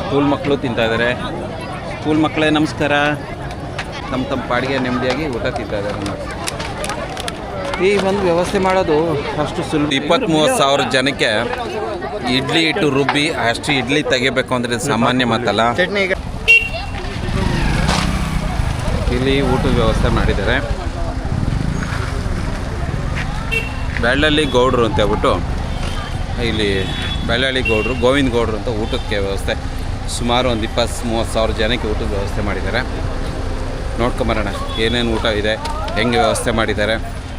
School ಮಕ್ಕಳು ತಿಂತಾಯಿದ್ದಾರೆ. School ಮಕ್ಕಳೇ ನಮಸ್ಕಾರ. ತಮ್ಮ ಪಾಡಿಗೆ ನೆಮ್ಮದಿಯಾಗಿ ಊಟ ತಿಂತಾಯಿದ್ದಾರೆ ನೋಡಿ. ಈ ಒಂದು ವ್ಯವಸ್ಥೆ ಮಾಡೋದು ಅಷ್ಟು ಸುಲಭ. 20-30 ಸಾವಿರ ಜನಕ್ಕೆ ಇಡ್ಲಿ ಇಟ್ಟು ರುಬ್ಬಿ ಅಷ್ಟು ಇಡ್ಲಿ ತೆಗಿಬೇಕು ಅಂದರೆ ಇದು ಸಾಮಾನ್ಯ ಮಾತಲ್ಲ. ಇಲ್ಲಿ ಊಟದ ವ್ಯವಸ್ಥೆ ಮಾಡಿದ್ದಾರೆ. ಬೆಳ್ಳಳ್ಳಿ ಗೌಡ್ರು ಅಂತ ಹೇಳ್ಬಿಟ್ಟು ಇಲ್ಲಿ ಬೆಳ್ಳಳ್ಳಿ ಗೌಡ್ರು, ಗೋವಿಂದ ಗೌಡ್ರು ಅಂತ ಊಟಕ್ಕೆ ವ್ಯವಸ್ಥೆ ಸುಮಾರು ಒಂದು 20-30 ಸಾವಿರ ಜನಕ್ಕೆ ಊಟದ ವ್ಯವಸ್ಥೆ ಮಾಡಿದ್ದಾರೆ. ನೋಡ್ಕೊಂಬರೋಣ ಏನೇನು ಊಟ ಇದೆ, ಹೆಂಗೆ ವ್ಯವಸ್ಥೆ ಮಾಡಿದ್ದಾರೆ.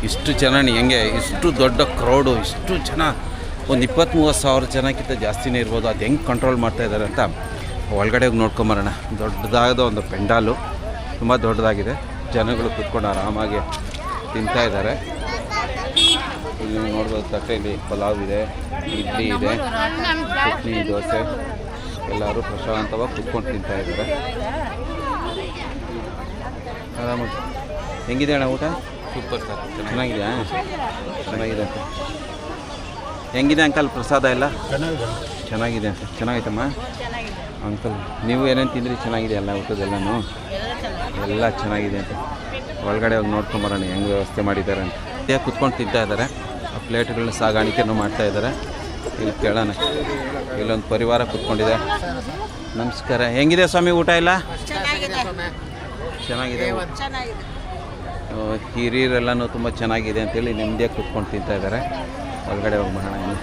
ಇಷ್ಟು ಜನ ಹೆಂಗೆ, ಇಷ್ಟು ದೊಡ್ಡ ಕ್ರೌಡು, ಇಷ್ಟು ಜನ ಒಂದು 20-30 ಸಾವಿರ ಜನಕ್ಕಿಂತ ಜಾಸ್ತಿನೇ ಇರ್ಬೋದು. ಅದು ಹೆಂಗೆ ಕಂಟ್ರೋಲ್ ಮಾಡ್ತಾಯಿದ್ದಾರೆ ಅಂತ ಒಳಗಡೆ ಹೋಗಿ ನೋಡ್ಕೊಂಬರೋಣ. ದೊಡ್ಡದಾದ ಒಂದು ಪೆಂಡಾಲು, ತುಂಬ ದೊಡ್ಡದಾಗಿದೆ. ಜನಗಳು ಕೂತ್ಕೊಂಡು ಆರಾಮಾಗಿ ತಿಂತಾಯಿದ್ದಾರೆ. ಇಲ್ಲಿ ನೋಡ್ಬೋದು ತಟ್ಟೆಯಲ್ಲಿ ಪಲಾವ್ ಇದೆ, ಇಡ್ಲಿ ಇದೆ, ಚಟ್ನಿ, ದೋಸೆ, ಎಲ್ಲರೂ ಪ್ರಶಾಂತವಾಗಿ ಕೂತ್ಕೊಂಡು ತಿಂತಾಯಿದ್ದಾರೆ. ಆರಾಮಾಗಿ ಹೆಂಗಿದೆ ಅಣ್ಣ ಊಟ? ಸೂಪರ್ ಸರ್, ಚೆನ್ನಾಗಿದೆಯಾ? ಚೆನ್ನಾಗಿದೆ ಅಂತ. ಹೆಂಗಿದೆ ಅಂಕಲ್ ಪ್ರಸಾದ ಎಲ್ಲ? ಚೆನ್ನಾಗಿದೆ ಅಂತ. ಚೆನ್ನಾಗೈತಮ್ಮ ಅಂಕಲ್, ನೀವು ಏನೇನು ತಿಂದ್ರಿ? ಚೆನ್ನಾಗಿದೆ ಎಲ್ಲ ಊಟದೆಲ್ಲನೂ? ಎಲ್ಲ ಚೆನ್ನಾಗಿದೆ ಅಂತ. ಒಳಗಡೆ ಹೋಗಿ ನೋಡ್ಕೊಂಬರೋಣ ಹೆಂಗೆ ವ್ಯವಸ್ಥೆ ಮಾಡಿದ್ದಾರೆ ಅಂತ. ಕೂತ್ಕೊಂಡು ತಿಂತಾ ಇದ್ದಾರೆ. ಆ ಪ್ಲೇಟ್ಗಳನ್ನ ಸಾಗಾಣಿಕೆನೂ ಮಾಡ್ತಾಯಿದ್ದಾರೆ. ಇಲ್ಲಿ ಕೇಳೋಣ. ಇಲ್ಲೊಂದು ಪರಿವಾರ ಕೂತ್ಕೊಂಡಿದೆ. ನಮಸ್ಕಾರ. ಹೆಂಗಿದೆ ಸ್ವಾಮಿ ಊಟ ಎಲ್ಲ? ಚೆನ್ನಾಗಿದೆ. ಹಿರಿಯರೆಲ್ಲನೂ ತುಂಬ ಚೆನ್ನಾಗಿದೆ ಅಂತೇಳಿ ನೆಮ್ಮದಿಯಾಗಿ ಕೂತ್ಕೊಂಡು ತಿಂತಾ ಇದ್ದಾರೆ. ಒಳಗಡೆ ಹೋಗಿ ಮಾಡೋಣ.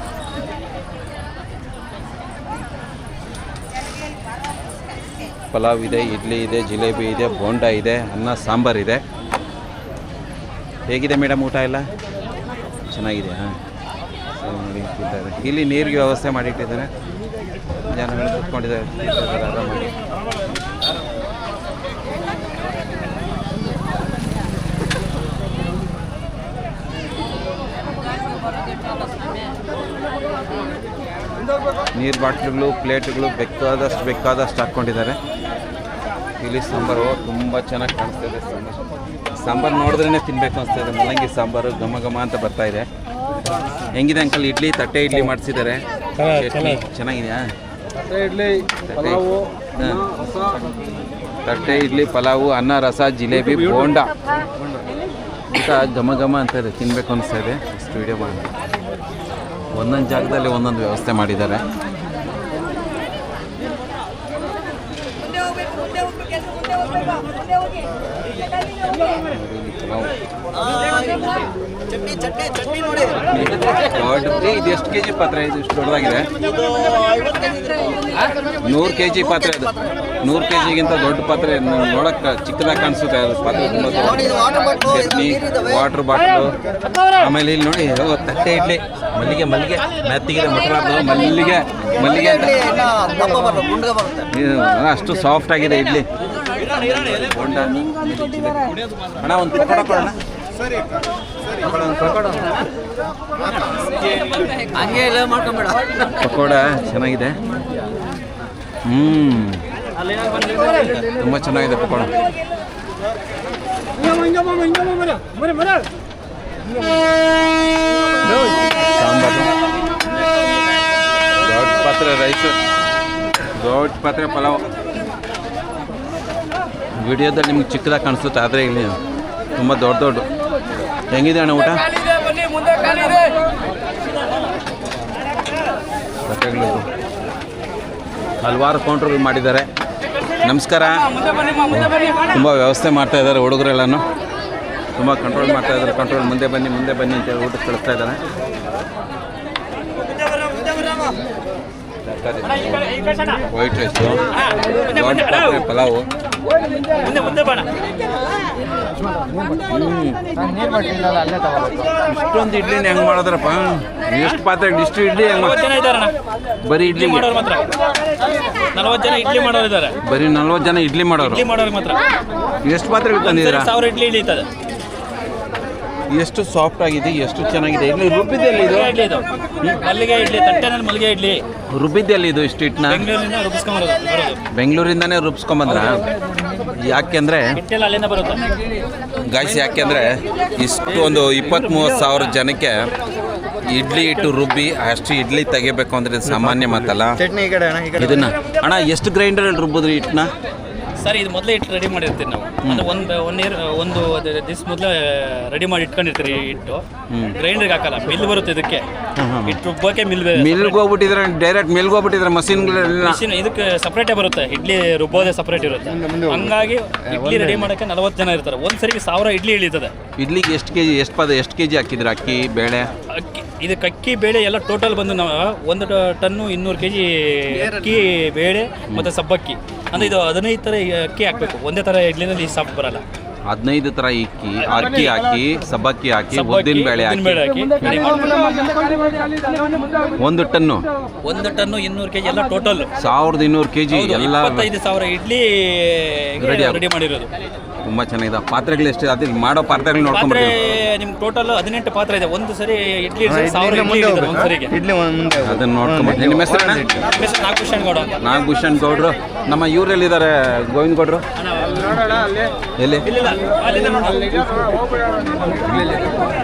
ಪಲಾವ್ ಇದೆ, ಇಡ್ಲಿ ಇದೆ, ಜಿಲೇಬಿ ಇದೆ, ಬೋಂಡ ಇದೆ, ಅನ್ನ ಸಾಂಬಾರು ಇದೆ. ಹೇಗಿದೆ ಮೇಡಮ್ ಊಟ ಎಲ್ಲ? ಚೆನ್ನಾಗಿದೆ. ನೋಡಿ ತಿಂತಾರೆ. ಇಲ್ಲಿ ನೀರಿಗೆ ವ್ಯವಸ್ಥೆ ಮಾಡಿಟ್ಟಿದ್ದಾರೆ. ಜನಗಳು ಕೂತ್ಕೊಂಡಿದ್ದಾರೆ, ತಿಂತಿದ್ದಾರೆ ಆರಾಮಾಗಿ. ನೀರು ಬಾಟ್ಲುಗಳು, ಪ್ಲೇಟ್ಗಳು ಬೇಕಾದಷ್ಟು ಹಾಕ್ಕೊಂಡಿದ್ದಾರೆ. ಇಲ್ಲಿ ಸಾಂಬಾರು ತುಂಬ ಚೆನ್ನಾಗಿ ಕಾಣಿಸ್ತಾಯಿದೆ. ಸಾಂಬಾರು ನೋಡಿದ್ರೇ ತಿನ್ನಬೇಕು ಅನಿಸ್ತಾಯಿದೆ. ಮೂಲಂಗಿ ಸಾಂಬಾರು ಘಮ ಘಮ ಅಂತ ಬರ್ತಾಯಿದೆ. ಹೆಂಗಿದೆ ಅಂಕಲ್ ಇಡ್ಲಿ? ತಟ್ಟೆ ಇಡ್ಲಿ ಮಾಡಿಸಿದ್ದಾರೆ. ಚಟ್ನಿ ಚೆನ್ನಾಗಿದೆಯಾ? ತಟ್ಟೆ ಇಡ್ಲಿ, ಪಲಾವು, ಅನ್ನ, ರಸ, ಜಿಲೇಬಿ, ಬೋಂಡ. ಊಟ ಘಮ ಘಮ ಅಂತ ಇದೆ, ತಿನ್ನಬೇಕು ಅನಿಸ್ತಾಯಿದೆ. ಇಷ್ಟು ವೀಡಿಯೋ ಮಾಡಿ ಒಂದೊಂದು ಜಾಗದಲ್ಲಿ ಒಂದೊಂದು ವ್ಯವಸ್ಥೆ ಮಾಡಿದ್ದಾರೆ. ಇದು ಎಷ್ಟು ಕೆ ಜಿ ಪಾತ್ರೆ? ಇದು ಇಷ್ಟು ದೊಡ್ಡದಾಗಿದೆ. 100 kg ಪಾತ್ರೆ. ಅದು 100 kgಗಿಂತ ದೊಡ್ಡ ಪಾತ್ರೆ. ನೋಡಕ್ಕೆ ಚಿಕ್ಕದಾಗಿ ಕಾಣಿಸುತ್ತೆ ಅದು ಪಾತ್ರೆ. ತುಂಬ ದೊಡ್ಡ ಚಟ್ನಿ, ವಾಟ್ರ್ ಬಾಟ್ಲು. ಆಮೇಲೆ ಇಲ್ಲಿ ನೋಡಿ ತಟ್ಟೆ ಇಡ್ಲಿ, ಮಲ್ಲಿಗೆ ಮೆತ್ತಿಗಿದೆ, ಮಟರಾದು ಮಲ್ಲಿಗೆ ಅಷ್ಟು ಸಾಫ್ಟ್ ಆಗಿದೆ ಇಡ್ಲಿ. ಬೋಂಡ. ಅಣ್ಣ ಒಂದು ಪಕೋಡ ಕೊಡೋಣ. ಪಕೋಡ ಚೆನ್ನಾಗಿದೆ. ತುಂಬ ಚೆನ್ನಾಗಿದೆ ಪಕೋಡ. ಸಾಂಬಾರು, ದೊಡ್ಡ ಪಾತ್ರೆ ರೈಸ್, ದೊಡ್ಡ ಪಾತ್ರೆ ಪಲಾವ್. ವಿಡಿಯೋದಲ್ಲಿ ನಿಮ್ಗೆ ಚಿಕ್ಕದಾಗಿ ಕಾಣಿಸುತ್ತೆ, ಆದರೆ ಇಲ್ಲಿ ತುಂಬ ದೊಡ್ಡ. ಹೆಂಗಿದೆ ಅಣ್ಣ ಊಟ? ತಟ್ಟೆಗಳು ಹಲವಾರು ಕೌಂಟ್ರುಗಳು ಮಾಡಿದ್ದಾರೆ. ನಮಸ್ಕಾರ. ತುಂಬ ವ್ಯವಸ್ಥೆ ಮಾಡ್ತಾಯಿದ್ದಾರೆ ಹುಡುಗರೆಲ್ಲನೂ. ತುಂಬ ಕಂಟ್ರೋಲ್ ಮಾಡ್ತಾಯಿದ್ದಾರೆ. ಕಂಟ್ರೋಲ್ ಮುಂದೆ ಬನ್ನಿ ಅಂತೇಳಿ ಊಟಕ್ಕೆ ಕಳಿಸ್ತಾ ಇದ್ದಾರೆ. White rice, pulao. ಇಷ್ಟೊಂದು ಇಡ್ಲಿನ ಹೆಂಗೆ ಮಾಡಿದ್ರಪ್ಪ? ಎಷ್ಟು ಪಾತ್ರೆ? ಇಷ್ಟು ಇಡ್ಲಿ ಹೆಂಗೆ? ಬರೀ ಇಡ್ಲಿ 40 ಜನ ಇಡ್ಲಿ ಮಾಡೋರು ಇದ್ದಾರೆ. ಬರೀ 40 ಜನ ಇಡ್ಲಿ ಮಾಡೋರು ಮಾತ್ರ. ಎಷ್ಟು ಪಾತ್ರೆ ತಂದಿದ್ದೀರಾ? 1000 ಇಡ್ಲಿ ಇಳಿತದೆ. ಎಷ್ಟು ಸಾಫ್ಟ್ ಆಗಿದೆ, ಎಷ್ಟು ಚೆನ್ನಾಗಿದೆ. ಇಲ್ಲಿ ರುಬ್ಬಿದ್ದೆಲ್ಲಿ ಇದು? ಇಡ್ಲಿ ಇದು ಮಲ್ಲಿಗೆ ಇಡ್ಲಿ, ತಟ್ಟೆನಲ್ಲಿ ಮಲ್ಲಿಗೆ ಇಡ್ಲಿ. ರುಬ್ಬಿದ್ದೆಲ್ಲಿ ಇದು ಇಷ್ಟು ಹಿಟ್ಟನ್ನ? ಬೆಂಗಳೂರಿಂದ ರುಬ್ಬಿಸ್ಕೊಂಬರೋದು. ಬೆಂಗಳೂರಿಂದನೇ ರುಬ್ಸ್ಕೊಂಬಂದ್ರ? ಯಾಕೆಂದರೆ ಹಿಟ್ಟೆಲ್ಲ ಅಲ್ಲಿಂದ ಬರುತ್ತೆ ಗಾಯ್ಸ್, ಯಾಕೆಂದರೆ ಇಷ್ಟು ಒಂದು 20-30 ಸಾವಿರ ಜನಕ್ಕೆ ಇಡ್ಲಿ ಇಟ್ಟು ರುಬ್ಬಿ ಅಷ್ಟು ಇಡ್ಲಿ ತೆಗಿಬೇಕು ಅಂದರೆ ಇದು ಸಾಮಾನ್ಯ ಮಾತಲ್ಲ. ಇದನ್ನ ಅಣ್ಣ ಎಷ್ಟು ಗ್ರೈಂಡರಲ್ಲಿ ರುಬ್ಬೋದ್ರಿ ಹಿಟ್ಟನ್ನ? ಸರ್ ಇದು ಮೊದಲೇ ಇಟ್ಟು ರೆಡಿ ಮಾಡಿರ್ತೀವಿ ನಾವು. ಅಂದರೆ ಒಂದು ದಿವ್ಸ ಮೊದಲೇ ರೆಡಿ ಮಾಡಿ ಇಟ್ಕೊಂಡಿರ್ತೀರಿ ಹಿಟ್ಟು. ಗ್ರೈಂಡರ್ಗೆ ಹಾಕಲ್ಲ, ಮಿಲ್ ಬರುತ್ತೆ ಇದಕ್ಕೆ. ಹಿಟ್ಟು ರುಬ್ಬಕ್ಕೆ ಮಿಲ್ಗೆ ಹೋಗ್ಬಿಟ್ಟಿದ್ರೆ ಡೈರೆಕ್ಟ್ ಮಿಲ್ಗೆ ಹೋಗ್ಬಿಟ್ಟಿದ್ರೆ ಮಷಿನ್ಗಳೆಲ್ಲ ಇದಕ್ಕೆ ಸಪ್ರೇಟೇ ಬರುತ್ತೆ. ಇಡ್ಲಿ ರುಬ್ಬೋದೇ ಸಪ್ರೇಟ್ ಇರುತ್ತೆ. ಹಂಗಾಗಿ ಇಡ್ಲಿ ರೆಡಿ ಮಾಡೋಕ್ಕೆ 40 ಜನ ಇರ್ತಾರೆ. ಒಂದು ಸರಿಗೆ 1000 ಇಡ್ಲಿ ಇಳಿತದೆ. ಇಡ್ಲಿಗೆ ಎಷ್ಟು ಕೆ ಜಿ ಎಷ್ಟು ಕೆ ಜಿ ಹಾಕಿದ್ರೆ ಅಕ್ಕಿ ಬೇಳೆ? ಇದಕ್ಕೆ ಅಕ್ಕಿ ಬೇಳೆ ಎಲ್ಲ ಟೋಟಲ್ ಬಂದು ನಾವು 1 ಟನ್ನು 200 kg ಅಕ್ಕಿ ಬೇಳೆ ಮತ್ತು ಸಬ್ಬಕ್ಕಿ. ಅಂದರೆ ಇದು 15 ಥರ ಅಕ್ಕಿ ಹಾಕಬೇಕು. ಒಂದೇ ಥರ ಇಡ್ಲಿನಲ್ಲಿ ಸಾಫ್ಟ್ ಬರಲ್ಲ. 15 ಥರ ಅಕ್ಕಿ ಹಾಕಿ ಸಬ್ಬಕ್ಕಿ ಹಾಕಿ ಉದ್ದಿನ ಬೇಳೆ ಹಾಕಿ 1 ಟನ್ನು 200 kg ಎಲ್ಲ ಟೋಟಲ್ 1200 kg ಎಲ್ಲ 25,000 ಇಡ್ಲಿ ರೆಡಿ ಮಾಡಿರೋದು. ತುಂಬ ಚೆನ್ನಾಗಿದೆ. ಪಾತ್ರೆಗಳು ಎಷ್ಟು ಅದು ಮಾಡೋ ಪಾತ್ರೆಗಳು ನೋಡ್ಕೊಂಡ್ರೆ ನಿಮ್ಗೆ ಟೋಟಲ್ 18 ಪಾತ್ರೆ ಇದೆ. ಒಂದು ಸರಿ ಇಡ್ಲಿ 1000 ಇಡ್ಲಿ ಇದೆ ಒಂದು ಸರಿಗೆ. ಅದನ್ನ ನೋಡ್ಕೊಂಡ್ಬಿಟ್ಟು ನಿಮ್ಮ ಹೆಸರು? ನಾಗಭೂಷಣ್ ಗೌಡ. ನಾಗಭೂಷಣ್ ಗೌಡ್ರು. ನಮ್ಮ ಇವರೆಲ್ಲಿದ್ದಾರೆ? ಗೋವಿಂದ ಗೌಡ್ರು ಎಲ್ಲಿ?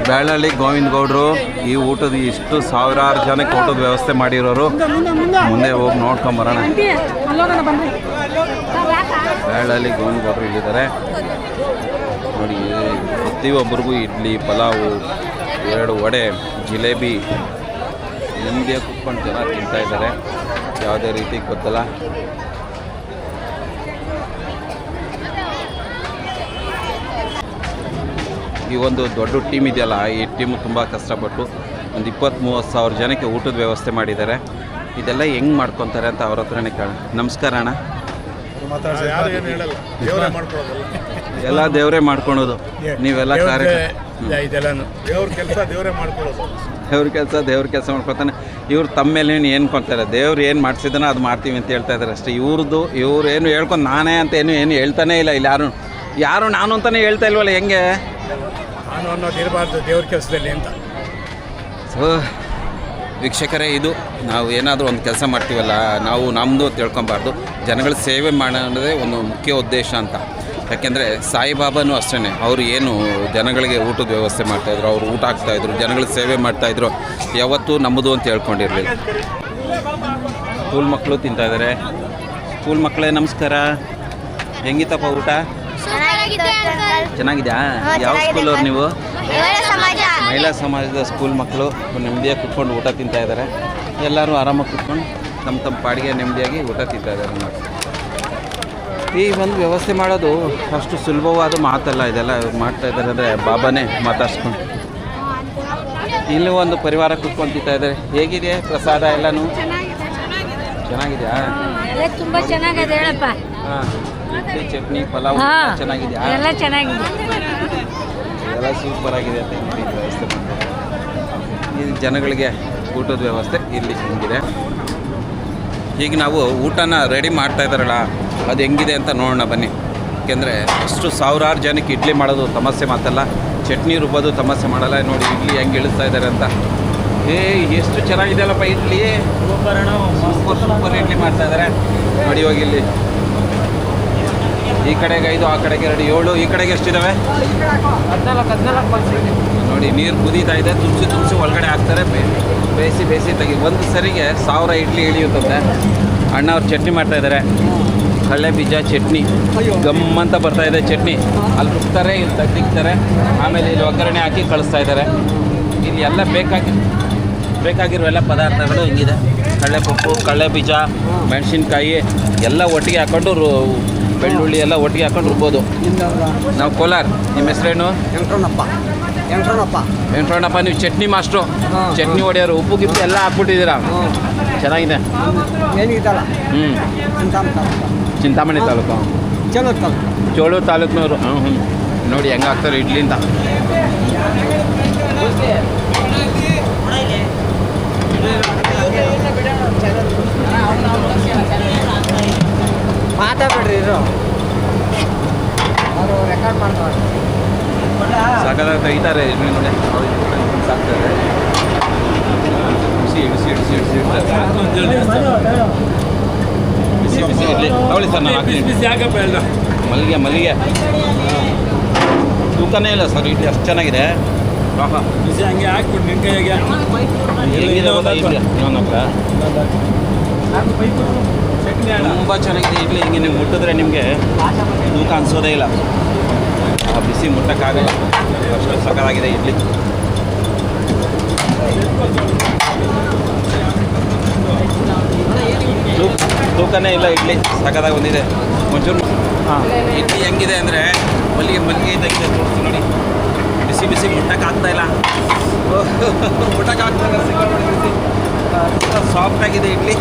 ಬೆಳ್ಳಳ್ಳಿ ಗೋವಿಂದ ಗೌಡ್ರು. ಈ ಊಟದ ಇಷ್ಟು ಸಾವಿರಾರು ಜನಕ್ಕೆ ಊಟದ ವ್ಯವಸ್ಥೆ ಮಾಡಿರೋರು. ಮುಂದೆ ಹೋಗಿ ನೋಡ್ಕೊಂಬರೋಣ. ಬೆಳ್ಳಳ್ಳಿ ಗೋವಿಂದ ಗೌಡ್ರು ಇಲ್ಲಿದ್ದಾರೆ ನೋಡಿ. ಪ್ರತಿಯೊಬ್ಬರಿಗೂ ಇಡ್ಲಿ, ಪಲಾವು, 2 ವಡೆ, ಜಿಲೇಬಿ ನೆಮ್ಮದಿಯ ಕುತ್ಕೊಂಡು ಜನ ತಿಂತಾ ಇದ್ದಾರೆ. ಯಾವುದೇ ರೀತಿ ಗೊತ್ತಲ್ಲ. ಈ ಒಂದು ದೊಡ್ಡ ಟೀಮ್ ಇದೆಯಲ್ಲ, ಈ ಟೀಮು ತುಂಬ ಕಷ್ಟಪಟ್ಟು ಒಂದು 20-30 ಸಾವಿರ ಜನಕ್ಕೆ ಊಟದ ವ್ಯವಸ್ಥೆ ಮಾಡಿದ್ದಾರೆ. ಇದೆಲ್ಲ ಹೆಂಗೆ ಮಾಡ್ಕೊತಾರೆ ಅಂತ ಅವ್ರ ಹತ್ರನೇ ಕೇಳ. ನಮಸ್ಕಾರ ಅಣ್ಣ. ಎಲ್ಲ ದೇವರೇ ಮಾಡ್ಕೊಳೋದು. ನೀವೆಲ್ಲ ದೇವ್ರ ಕೆಲಸ ಮಾಡ್ಕೊತಾನೆ. ಇವ್ರು ತಮ್ಮ ಮೇಲೆ ಏನು ಕೊಡ್ತಾರೆ, ದೇವ್ರು ಏನು ಮಾಡಿಸಿದಾನೋ ಅದು ಮಾಡ್ತೀವಿ ಅಂತ ಹೇಳ್ತಾ ಇದ್ದಾರೆ ಅಷ್ಟೇ. ಇವ್ರು ಏನು ಹೇಳ್ಕೊಂಡು ನಾನೇ ಅಂತ ಏನು ಹೇಳ್ತಾನೇ ಇಲ್ಲ. ಇಲ್ಲಿ ಯಾರು ನಾನು ಅಂತಲೇ ಹೇಳ್ತಾ ಇಲ್ವಲ್ಲ. ಹೆಂಗೆ ನಾನು ಅನ್ನೋದು ಇರಬಾರ್ದು ದೇವ್ರ ಕೆಲಸದಲ್ಲಿ ಅಂತ. ಸೊ ವೀಕ್ಷಕರೇ, ಇದು ನಾವು ಏನಾದರೂ ಒಂದು ಕೆಲಸ ಮಾಡ್ತೀವಲ್ಲ, ನಾವು ನಮ್ಮದು ತಿಳ್ಕೊಬಾರ್ದು. ಜನಗಳ ಸೇವೆ ಮಾಡೋದೇ ಒಂದು ಮುಖ್ಯ ಉದ್ದೇಶ ಅಂತ. ಯಾಕೆಂದರೆ ಸಾಯಿಬಾಬಾನೂ ಅಷ್ಟೇ. ಅವರು ಏನು ಜನಗಳಿಗೆ ಊಟದ ವ್ಯವಸ್ಥೆ ಮಾಡ್ತಾಯಿದ್ರು, ಅವರು ಊಟ ಹಾಕ್ತಾಯಿದ್ರು, ಜನಗಳ ಸೇವೆ ಮಾಡ್ತಾಯಿದ್ರು. ಯಾವತ್ತೂ ನಮ್ಮದು ಅಂತ ಹೇಳ್ಕೊಂಡಿರಲಿಲ್ಲ. ಸ್ಕೂಲ್ ಮಕ್ಕಳು ತಿಂತಾಯಿದ್ದಾರೆ. ಸ್ಕೂಲ್ ಮಕ್ಕಳೇ ನಮಸ್ಕಾರ. ಹೆಂಗಿತ್ತಪ್ಪ ಊಟ? ಚೆನ್ನಾಗಿದೆಯಾ? ಯಾವ ಸ್ಕೂಲವ್ರು ನೀವು? ಮಹಿಳಾ ಸಮಾಜದ ಸ್ಕೂಲ್ ಮಕ್ಕಳು ನೆಮ್ಮದಿಯಾಗಿ ಕುತ್ಕೊಂಡು ಊಟ ತಿಂತಾ ಇದ್ದಾರೆ. ಎಲ್ಲರೂ ಆರಾಮಾಗಿ ಕುತ್ಕೊಂಡು ತಮ್ಮ ಪಾಡಿಗೆ ನೆಮ್ಮದಿಯಾಗಿ ಊಟ ತಿಂತಾ ಇದ್ದಾರೆ. ಈ ಒಂದು ವ್ಯವಸ್ಥೆ ಮಾಡೋದು ಅಷ್ಟು ಸುಲಭವಾದ ಮಾತಲ್ಲ. ಇದೆಲ್ಲ ಮಾಡ್ತಾ ಇದ್ದಾರೆ ಅಂದರೆ ಬಾಬಾನೇ ಮಾತಾಡ್ಸ್ಕೊಂಡು. ಇಲ್ಲೂ ಒಂದು ಪರಿವಾರ ಕುತ್ಕೊಂಡು ತಿಂತಾ ಇದ್ದಾರೆ. ಹೇಗಿದೆ ಪ್ರಸಾದ ಎಲ್ಲನೂ? ಚೆನ್ನಾಗಿದೆಯಾ? ತುಂಬ ಚೆನ್ನಾಗಿದೆ ಹೇಳಪ್ಪ. ಹಾಂ, ಇಡ್ಲಿ, ಚಟ್ನಿ, ಪಲಾವ್ ಚೆನ್ನಾಗಿದೆಯಾ? ಎಲ್ಲ ಚೆನ್ನಾಗಿದೆ, ಎಲ್ಲ ಸೂಪರ್ ಆಗಿದೆ ಅಂತ ವ್ಯವಸ್ಥೆ ಮಾಡ್ತಾರೆ. ಈ ಜನಗಳಿಗೆ ಊಟದ ವ್ಯವಸ್ಥೆ ಇಲ್ಲಿ ಹೆಂಗಿದೆ. ಈಗ ನಾವು ಊಟನ ರೆಡಿ ಮಾಡ್ತಾ ಇದ್ದಾರಲ್ಲ, ಅದು ಹೆಂಗಿದೆ ಅಂತ ನೋಡೋಣ ಬನ್ನಿ. ಯಾಕೆಂದರೆ ಅಷ್ಟು ಸಾವಿರಾರು ಜನಕ್ಕೆ ಇಡ್ಲಿ ಮಾಡೋದು ಸಮಸ್ಯೆ ಮಾತಲ್ಲ, ಚಟ್ನಿ ರುಬ್ಬೋದು ಸಮಸ್ಯೆ ಮಾಡಲ್ಲ. ನೋಡಿ ಇಡ್ಲಿ ಹೆಂಗೆ ಇಳಿಸ್ತಾ ಇದ್ದಾರೆ ಅಂತ. ಎಷ್ಟು ಚೆನ್ನಾಗಿದೆ ಅಲ್ಲಪ್ಪ ಇಡ್ಲಿ. ಸೂಪರ್ ಇಡ್ಲಿ ಮಾಡ್ತಾ ಇದ್ದಾರೆ ನೋಡಿ. ಹೋಗಿ ಇಲ್ಲಿ ಈ ಕಡೆಗೆ 5, ಆ ಕಡೆಗೆ 2, 7, ಈ ಕಡೆಗೆ ಎಷ್ಟಿದ್ದಾವೆ? 14 ನೋಡಿ. ನೀರು ಕುದೀತಾ ಇದೆ. ತುಂಬಿಸಿ ಒಳಗಡೆ ಹಾಕ್ತಾರೆ. ಬೇಯಿಸಿ ತೆಗಿ. ಒಂದು ಸರಿಗೆ 1000 ಇಡ್ಲಿ ಇಳಿಯುತ್ತದೆ. ಅಣ್ಣ ಅವ್ರು ಚಟ್ನಿ ಮಾಡ್ತಾಯಿದ್ದಾರೆ. ಕಡಲೆ ಬೀಜ ಚಟ್ನಿ ಗಮ್ಮಂತ ಬರ್ತಾಯಿದೆ ಚಟ್ನಿ. ಅಲ್ಲಿ ರುಬ್ತಾರೆ, ಇಲ್ಲಿ ತೆಗ್ದಿಕ್ತಾರೆ, ಆಮೇಲೆ ಇಲ್ಲಿ ಒಗ್ಗರಣೆ ಹಾಕಿ ಕಳಿಸ್ತಾ ಇದ್ದಾರೆ. ಇಲ್ಲಿ ಎಲ್ಲ ಬೇಕಾಗಿರೋ ಎಲ್ಲ ಪದಾರ್ಥಗಳು ಹಿಂಗಿದೆ. ಕಡಲೆಪಪ್ಪು, ಕಡಲೆ ಬೀಜ, ಮೆಣಸಿನ್ಕಾಯಿ ಎಲ್ಲ ಒಟ್ಟಿಗೆ ಹಾಕ್ಕೊಂಡು, ಬೆಳ್ಳುಳ್ಳಿ ಎಲ್ಲ ಒಟ್ಟಿಗೆ ಹಾಕೊಂಡು ರುಬ್ಬೋದು. ನಾವು ಕೋಲಾರ. ನಿಮ್ಮ ಹೆಸರೇನು? ವೆಂಕಟರಮಣಪ್ಪ. ನೀವು ಚಟ್ನಿ ಮಾಸ್ಟ್ರು, ಚಟ್ನಿ ಹೊಡೆಯೋರು. ಉಪ್ಪು ಗಿಪ್ಪು ಎಲ್ಲ ಹಾಕ್ಬಿಟ್ಟಿದ್ದೀರಾ. ಚೆನ್ನಾಗಿದೆ. ಚಿಂತಾಮಣಿ ತಾಲೂಕು, ಚೋಳೂರು ತಾಲೂಕಿನವರು. ನೋಡಿ ಹೆಂಗೆ ಹಾಕ್ತಾರೆ ಇಡ್ಲಿಂದ. ಮಾತಾಡ್ಬೇಡ್ರಿ, ಇರು ಅವರು ರೆಕಾರ್ಡ್ ಮಾಡ್ತಾರೆ. ಸಾಕಾದಾಗ ತೆಗಿತಾರೆ ಇಡ್ಲಿ ನೋಡಿ ಸಾಕ್ತಾರೆ ಇಡಿಸಿ ಬಿಸಿ ಇಡ್ಲಿ ತಗೊಳ್ಳಿ ಸರ್ ನಾನು ಹಾಕ್ತೀನಿ ಮಲ್ಲಿಗೆ ತೂಕನೇ ಇಲ್ಲ ಸರ್ ಇಡ್ಲಿ ಅಷ್ಟು ಚೆನ್ನಾಗಿದೆ ಬಿಸಿ ಹಂಗೆ ಹಾಕ್ಬಿಟ್ಟು ನಿನ್ನ ಕೈಯಾಗೆ ಹೆಂಗಿದೆ ಗೊತ್ತಾ ಇಡ್ಲಿ ಇನ್ನೊಂದು ತುಂಬ ಚೆನ್ನಾಗಿದೆ ಇಡ್ಲಿ ಹಿಂಗೆ ನೀವು ಮುಟ್ಟಿದ್ರೆ ನಿಮಗೆ ತೂಕ ಅನಿಸೋದೇ ಇಲ್ಲ ಆ ಬಿಸಿ ಮುಟ್ಟಕ್ಕಾಗಲ್ಲ ಅಷ್ಟು ಸಕ್ಕತ್ತಾಗಿದೆ ಇಡ್ಲಿ ತೂಕನೇ ಇಲ್ಲ ಇಡ್ಲಿ ಸಕ್ಕತ್ತಾಗಿ ಬಂದಿದೆ ಒಂಚೂರು ಇಡ್ಲಿ ಹೆಂಗಿದೆ ಅಂದರೆ ಮಲ್ಲಿಗೆ ಇದ್ದಾಗಿದೆ ತೋರಿಸ್ತು ನೋಡಿ ಬಿಸಿ ಮುಟ್ಟಕ್ಕಾಗ್ತಾ ಇಲ್ಲ ಮುಟ್ಟಕ್ಕಾಗ್ತಾ ಇಲ್ಲ ಸಿಕ್ಕಾಪಟ್ಟೆ ಬಿಸಿ ಸಾಫ್ಟಾಗಿದೆ ಇಡ್ಲಿ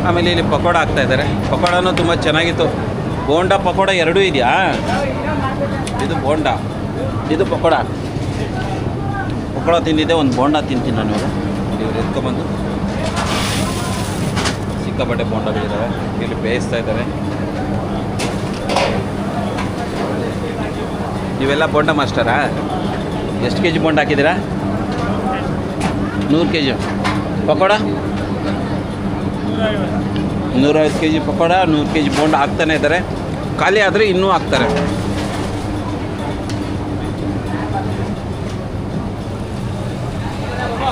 ಆಮೇಲೆ ಇಲ್ಲಿ ಪಕೋಡ ಹಾಕ್ತಾ ಇದ್ದಾರೆ ಪಕೋಡನೂ ತುಂಬ ಚೆನ್ನಾಗಿತ್ತು ಬೋಂಡ ಪಕೋಡ ಎರಡೂ ಇದೆಯಾ ಇದು ಬೋಂಡ ಇದು ಪಕೋಡ ತಿಂದಿದ್ದೆ ಒಂದು ಬೋಂಡ ತಿಂತೀನಿ ನಾನು ಇವ್ರು ಎತ್ಕೊಂಬಂದು ಸಿಕ್ಕಾಪಟ್ಟೆ ಬೋಂಡಗಳಿದ್ದಾವೆ ಇಲ್ಲಿ ಬೇಯಿಸ್ತಾ ಇದ್ದಾರೆ ನೀವೆಲ್ಲ ಬೋಂಡ ಮಾಸ್ಟರಾ ಎಷ್ಟು ಕೆ ಜಿ ಬೋಂಡ ಹಾಕಿದ್ದೀರಾ 100 kg pakoda 150 kg pakoda 100 kg bonda ಹಾಕ್ತಾನೆ ಇದ್ದಾರೆ ಖಾಲಿ ಆದರೆ ಇನ್ನೂ ಹಾಕ್ತಾರೆ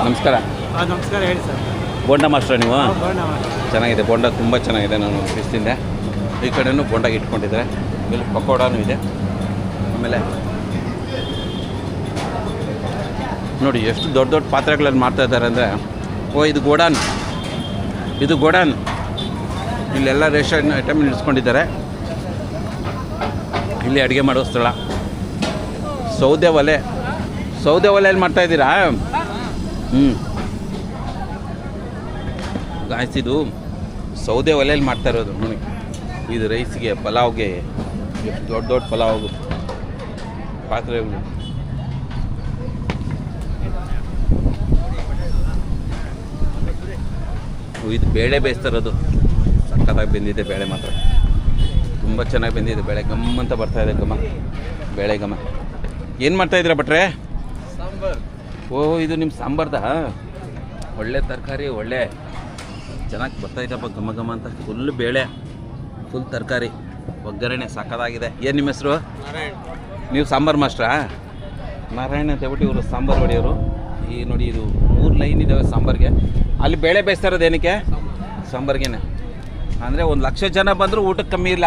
ನಮಸ್ಕಾರ ನಮಸ್ಕಾರ ಹೇಳಿ ಸರ್ ಬೋಂಡ ಮಾಸ್ಟರ್ ನೀವು ಚೆನ್ನಾಗಿದೆ ಬೋಂಡ ತುಂಬ ಚೆನ್ನಾಗಿದೆ ನಾನು ತಿಂದೆ ಈ ಕಡೆಯೂ ಬೋಂಡ ಇಟ್ಕೊಂಡಿದ್ದಾರೆ ಇಲ್ಲಿ ಪಕೋಡನೂ ಇದೆ ಆಮೇಲೆ ನೋಡಿ ಎಷ್ಟು ದೊಡ್ಡ ಪಾತ್ರೆಗಳಲ್ಲಿ ಮಾಡ್ತಾ ಇದ್ದಾರೆ ಅಂದರೆ ಇದು ಗೋಡಾನ್ ಇಲ್ಲೆಲ್ಲ ರೇಷನ್ ಐಟಮ್ ಇಳಿಸ್ಕೊಂಡಿದ್ದಾರೆ ಇಲ್ಲಿ ಅಡುಗೆ ಮಾಡೋ ಸ್ಥಳ ಸೌದೆ ಒಲೆಯಲ್ಲಿ ಮಾಡ್ತಾಯಿದ್ದೀರಾ ಗಾಯಿಸಿದು ಸೌದೆ ಒಲೆಯಲ್ಲಿ ಮಾಡ್ತಾ ಇರೋದು ನೋಡಿ ಇದು ರೈಸ್ಗೆ ಪಲಾವ್ಗೆ ಎಷ್ಟು ದೊಡ್ಡ ಪಲಾವ್ ಪಾತ್ರೆಗಳು ಇದು ಬೇಳೆ ಬೇಯಿಸ್ತಾ ಇರೋದು ಸಕ್ಕತ್ತಾಗಿ ಬೆಂದಿದೆ ಬೇಳೆ ಮಾತ್ರ ತುಂಬ ಚೆನ್ನಾಗಿ ಬೆಂದಿದೆ ಬೇಳೆ ಗಮ್ಮಂತ ಬರ್ತಾಯಿದೆ ಬೇಳೆ ಘಮ ಏನು ಮಾಡ್ತಾಯಿದ್ದೀರಾ ಭಟ್ರೆ ಸಾಂಬಾರ್ ಇದು ನಿಮ್ಮ ಸಾಂಬಾರ್ದ ಒಳ್ಳೆ ತರಕಾರಿ ಒಳ್ಳೆ ಚೆನ್ನಾಗಿ ಬರ್ತಾಯಿದ್ದಪ್ಪ ಘಮ ಅಂತ ಫುಲ್ ಬೇಳೆ ಫುಲ್ ತರಕಾರಿ ಒಗ್ಗರಣೆ ಸಕ್ಕತ್ತಾಗಿದೆ ಏನು ನಿಮ್ಮ ಹೆಸರು ನೀವು ಸಾಂಬಾರು ಮಾಸ್ಟ್ರಾ ನಾರಾಯಣ ಅಂತ ಹೇಳ್ಬಿಟ್ಟು ಇವರು ಸಾಂಬಾರು ಹೊಡೆಯೋರು ಈ ನೋಡಿ ಇದು 3 ಲೈನ್ ಇದ್ದಾವೆ ಸಾಂಬಾರಿಗೆ ಅಲ್ಲಿ ಬೇಳೆ ಬೇಯಿಸ್ತಾ ಇರೋದು ಏನಕ್ಕೆ ಸಾಂಬಾರ್ಗೇನೆ ಅಂದರೆ 1,00,000 ಜನ ಬಂದರೂ ಊಟಕ್ಕೆ ಕಮ್ಮಿ ಇಲ್ಲ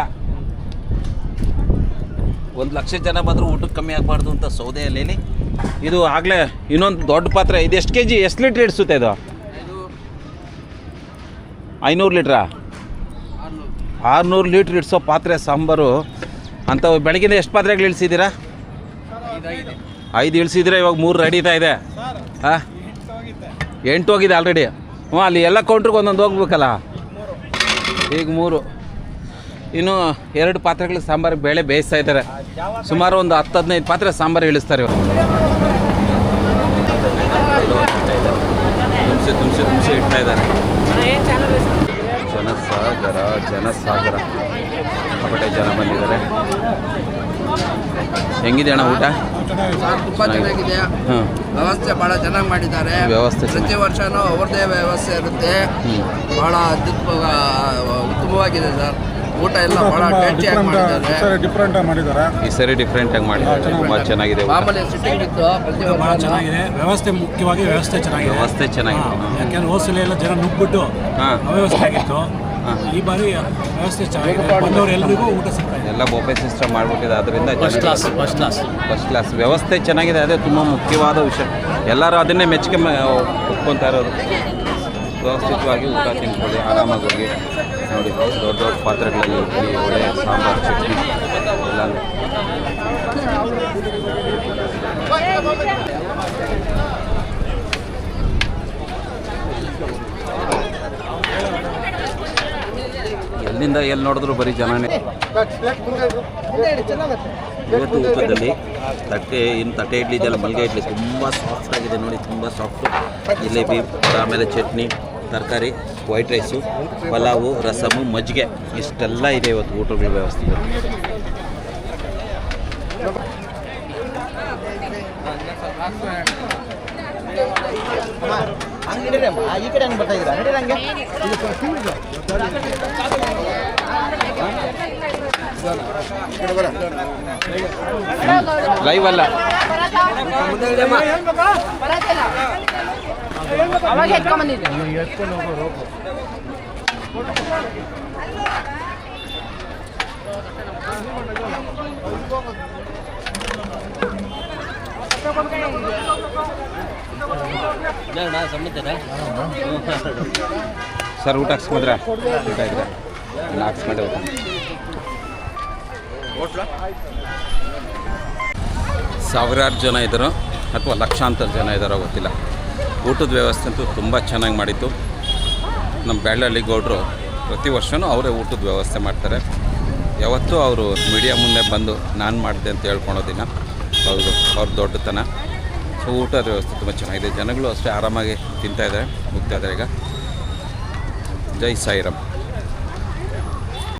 1,00,000 ಜನ ಬಂದರೂ ಊಟಕ್ಕೆ ಕಮ್ಮಿ ಆಗಬಾರ್ದು ಅಂತ ಸೌದೆ ಎಲೆಯಲ್ಲಿ ಇದು ಆಗಲೇ ಇನ್ನೊಂದು ದೊಡ್ಡ ಪಾತ್ರೆ ಇದು ಎಷ್ಟು kg ಎಷ್ಟು ಲೀಟ್ರ್ ಇಡಿಸುತ್ತೆ ಇದು 500 ಲೀಟ್ರಾ 600 ಲೀಟ್ರ್ ಇಡಿಸೋ ಪಾತ್ರೆ ಸಾಂಬಾರು ಅಂತ ಬೆಳಗಿಂದ ಎಷ್ಟು ಪಾತ್ರೆಗಳು ಇಳಿಸಿದ್ದೀರಾ 5 ಇಳಿಸಿದ್ರೆ ಇವಾಗ 3 ನಡೀತಾ ಇದೆ ಹಾಂ 8 ಹೋಗಿದೆ ಆಲ್ರೆಡಿ ಅಲ್ಲಿ ಎಲ್ಲ ಕೌಂಟ್ರಿಗೆ ಒಂದೊಂದು ಹೋಗ್ಬೇಕಲ್ಲ ಈಗ 3 ಇನ್ನು 2 ಪಾತ್ರೆಗಳು ಸಾಂಬಾರು ಬೇಳೆ ಬೇಯಿಸ್ತಾ ಇದ್ದಾರೆ ಸುಮಾರು ಒಂದು 10-15 ಪಾತ್ರೆ ಸಾಂಬಾರು ಇಳಿಸ್ತಾರೆ ಇವರು ತುಂಬಿಸಿ ಇಡ್ತಾ ಇದ್ದಾರೆ ಜನಸಾಗರ ಸಿಕ್ಕಾಪಟ್ಟೆ ಜನ ಬಂದಿದ್ದಾರೆ ಹೆಂಗಿದೆ ಅಣ್ಣ ಊಟ ತುಂಬ ಚೆನ್ನಾಗಿದೆ ಹಾಂ ವ್ಯವಸ್ಥೆ ಭಾಳ ಚೆನ್ನಾಗಿ ಮಾಡಿದ್ದಾರೆ ವ್ಯವಸ್ಥೆ ಪ್ರತಿ ವರ್ಷನೂ ಅವ್ರದ್ದೇ ವ್ಯವಸ್ಥೆ ಇರುತ್ತೆ ಭಾಳ ಉತ್ತಮವಾಗಿದೆ ಸರ್ ಊಟ ಎಲ್ಲ ಭಾಳ ಟೇಸ್ಟಿಯಾಗಿ ಮಾಡಿದ್ದಾರೆ ಈ ಸರಿ ಡಿಫ್ರೆಂಟಾಗಿ ಮಾಡಿದ್ದಾರೆ ತುಂಬ ಚೆನ್ನಾಗಿದೆ ಊಟ. ಮಾಮೂಲಿ ಸಿಟ್ಟಿಂಗ್ ಇತ್ತು ಪ್ರತಿ ಭಾಳ ವರ್ಷ ಚೆನ್ನಾಗಿದೆ ವ್ಯವಸ್ಥೆ ಮುಖ್ಯವಾಗಿ ವ್ಯವಸ್ಥೆ ಚೆನ್ನಾಗಿದೆ ವ್ಯವಸ್ಥೆ ಚೆನ್ನಾಗಿದೆ ಯಾಕೆಂದ್ರೆ ಹೋಸಲ ಎಲ್ಲ ಜನ ನುಗ್ಬಿಟ್ಟು ಹಾಂ ಅವ್ಯವಸ್ಥೆ ಆಗಿತ್ತು ಈ ಬಾರಿ ವ್ಯವಸ್ಥೆ ಚೆನ್ನಾಗಿದೆ ಬಂದವರು ಎಲ್ಲರಿಗೂ ಊಟ ಸಿಗ್ತಾ ಇದೆ ಎಲ್ಲ ಬೊಫೆ ಸಿಸ್ಟಮ್ ಮಾಡಿಬಿಟ್ಟಿದೆ ಅದರಿಂದ ಫಸ್ಟ್ ಕ್ಲಾಸ್ ವ್ಯವಸ್ಥೆ ಚೆನ್ನಾಗಿದೆ ಅದೇ ತುಂಬ ಮುಖ್ಯವಾದ ವಿಷಯ ಎಲ್ಲರೂ ಅದನ್ನೇ ಮೆಚ್ಚುಗೆ ಒಪ್ಕೊತಾ ಇರೋದು ವ್ಯವಸ್ಥಿತವಾಗಿ ಊಟ ತಿನ್ಕೊಳ್ಳಿ ಆರಾಮಾಗಿ ಹೋಗಿ ನೋಡಿ ದೊಡ್ಡ ಪಾತ್ರೆಗಳಲ್ಲಿ ಇಡ್ಲಿ ವಡೆ ಸಾಂಬಾರು ಚಟ್ನಿ ಎಲ್ಲ ಎಲ್ಲಿಂದ ಎಲ್ಲಿ ನೋಡಿದ್ರು ಬರೀ ಜನನೇ ಇವತ್ತು ಊಟದಲ್ಲಿ ತಟ್ಟೆ ಇಡ್ಲಿ ಇದೆಯಲ್ಲ ಮಲ್ಲಿಗೆ ಇಡ್ಲಿ ತುಂಬ ಸಾಫ್ಟ್ ಆಗಿದೆ ನೋಡಿ ತುಂಬ ಸಾಫ್ಟು ಜಿಲೇಬಿ ಆಮೇಲೆ ಚಟ್ನಿ ತರಕಾರಿ, ವೈಟ್ ರೈಸು, ಪಲಾವು, ರಸಮು, ಮಜ್ಜಿಗೆ ಇಷ್ಟೆಲ್ಲ ಇದೆ ಇವತ್ತು ಊಟಗಳ ವ್ಯವಸ್ಥೆ. ಈ ಕಡೆ ಹಂಗೆ ಬರ್ತಾ ಇದ್ದೀರಾ ನಡೀರಿ ಹಂಗೆ. ಲೈವ್ ಅಲ್ಲ, ಸರ್ ಊಟ ಹಾಕ್ಸ್ಕೊಂಡ್ರೆ ಊಟ ಇದ್ರೆ ಎಲ್ಲ ಹಾಕ್ಸ್ಕೊಂಡೆ ಊಟ. ಸಾವಿರಾರು ಜನ ಇದ್ದರು ಅಥವಾ ಲಕ್ಷಾಂತರ ಜನ ಇದ್ದಾರೋ ಗೊತ್ತಿಲ್ಲ. ಊಟದ ವ್ಯವಸ್ಥೆ ಅಂತೂ ತುಂಬ ಚೆನ್ನಾಗಿ ಮಾಡಿತ್ತು. ನಮ್ಮ ಬ್ಯಾಡಳ್ಳಿ ಗೌಡರು ಪ್ರತಿ ವರ್ಷವೂ ಅವರೇ ಊಟದ ವ್ಯವಸ್ಥೆ ಮಾಡ್ತಾರೆ. ಯಾವತ್ತೂ ಅವರು ಮೀಡಿಯಾ ಮುಂದೆ ಬಂದು ನಾನು ಮಾಡಿದೆ ಅಂತ ಹೇಳ್ಕೊಳೋದಿಲ್ಲ. ಹೌದು, ಅವ್ರ ದೊಡ್ಡತನ. ಸೊ ಊಟದ ವ್ಯವಸ್ಥೆ ತುಂಬ ಚೆನ್ನಾಗಿದೆ. ಜನಗಳು ಅಷ್ಟೇ ಆರಾಮಾಗಿ ತಿಂತಾಯಿದ್ದಾರೆ, ಹೋಗ್ತಾಯಿದ್ದಾರೆ. ಈಗ ಜೈ ಸಾಯಿರಾಮ್.